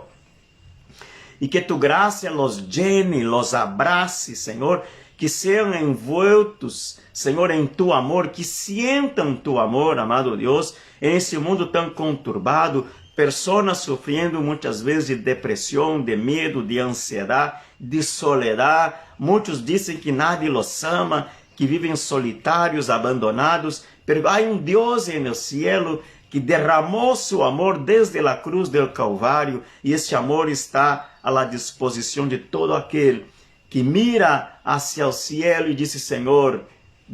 Speaker 1: e que tu graça los llene, los abrace, Senhor, que sejam envoltos, Senhor, em tu amor, que sintam tu amor, amado Deus, em esse mundo tão conturbado, pessoas sofrendo muitas vezes de depressão, de medo, de ansiedade, de soledade. Muitos dizem que nadie los ama, que vivem solitários, abandonados, pero há um Deus no cielo que derramou seu amor desde a cruz do Calvário, e esse amor está à disposição de todo aquele que mira hacia o cielo e diz: Senhor,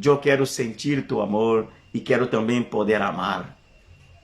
Speaker 1: eu quero sentir tu amor e quero também poder amar.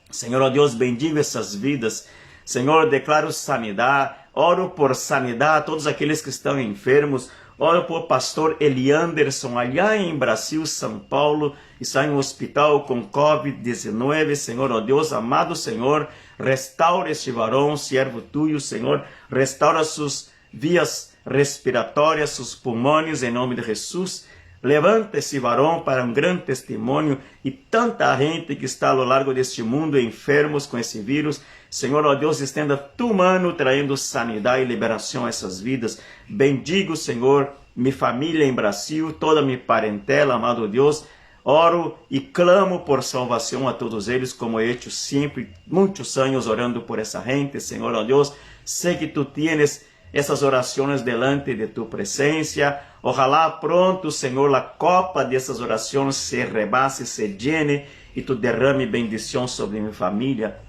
Speaker 1: Senhor, ó Deus, bendiga essas vidas. Senhor, declaro sanidade, oro por sanidade a todos aqueles que estão enfermos. Oro por pastor Elianderson, allá em Brasil, São Paulo, está em um hospital com Covid-19. Senhor, ó Deus, amado Senhor, restaure este varão, servo tuyo, Senhor, restaura suas vias respiratórias, seus pulmões, em nome de Jesus. Levanta esse varão para um grande testemunho, e tanta gente que está ao largo deste mundo enfermos com esse vírus. Senhor, ó Deus, estenda tu mano traindo sanidade e liberação a essas vidas. Bendigo, Senhor, minha família em Brasil, toda minha parentela, amado Deus. Oro e clamo por salvação a todos eles, como he hecho sempre, muitos anos orando por essa gente. Senhor, ó Deus, sei que tu tienes essas orações delante de tu presença. Ojalá pronto, Senhor, a copa dessas orações se rebase, se llene, e tu derrame bendição sobre minha família,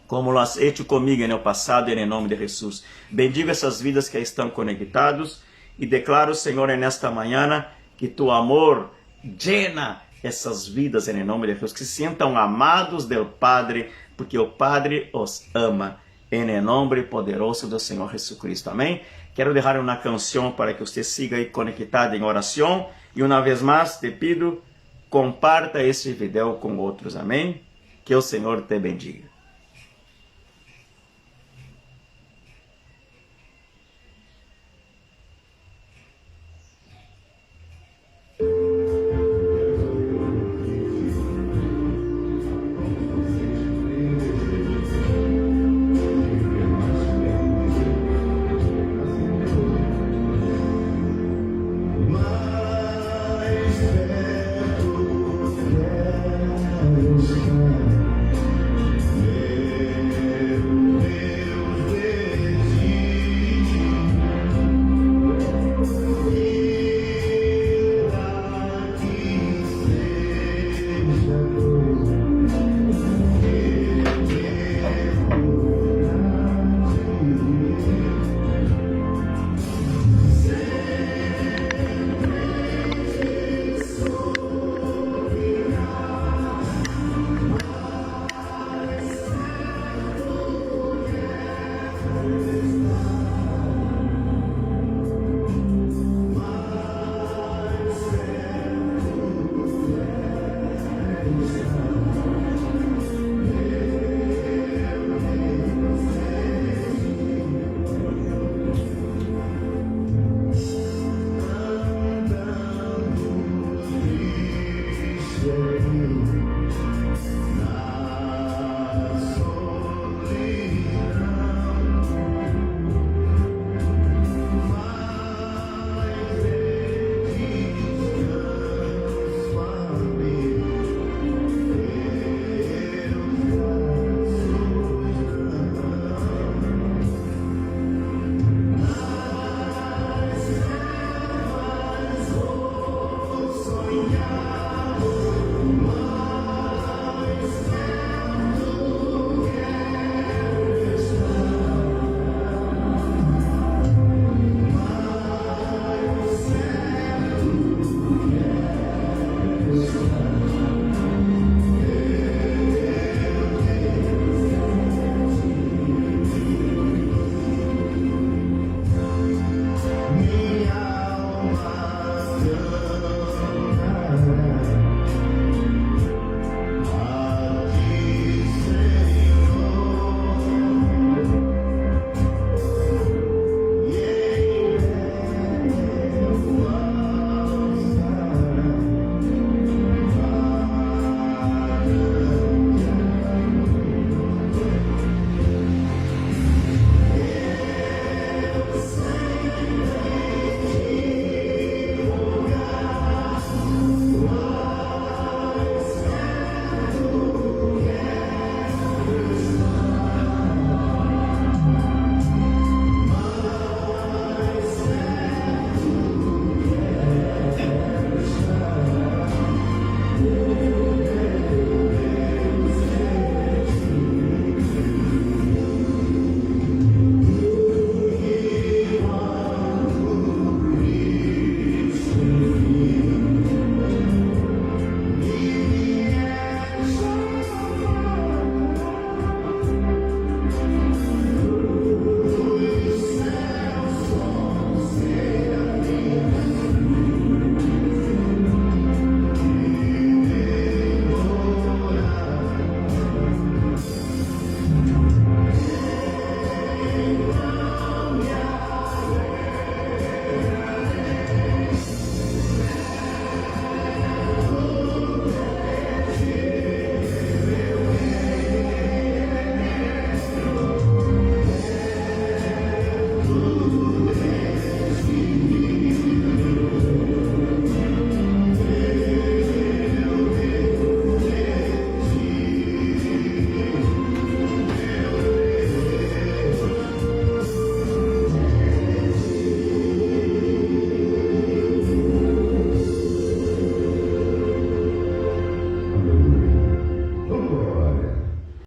Speaker 1: como lo has hecho comigo no passado, em nome de Jesus. Bendiga essas vidas que estão conectados, e declaro, Senhor, nesta manhã, que tu amor llena essas vidas, em nome de Jesus, que se sintam amados do Padre, porque o Padre os ama. Em nome poderoso do Senhor Jesucristo. Amém? Quero deixar uma canção para que você siga aí conectado em oração. E uma vez mais te pido, comparta esse vídeo com outros. Amém? Que o Senhor te bendiga.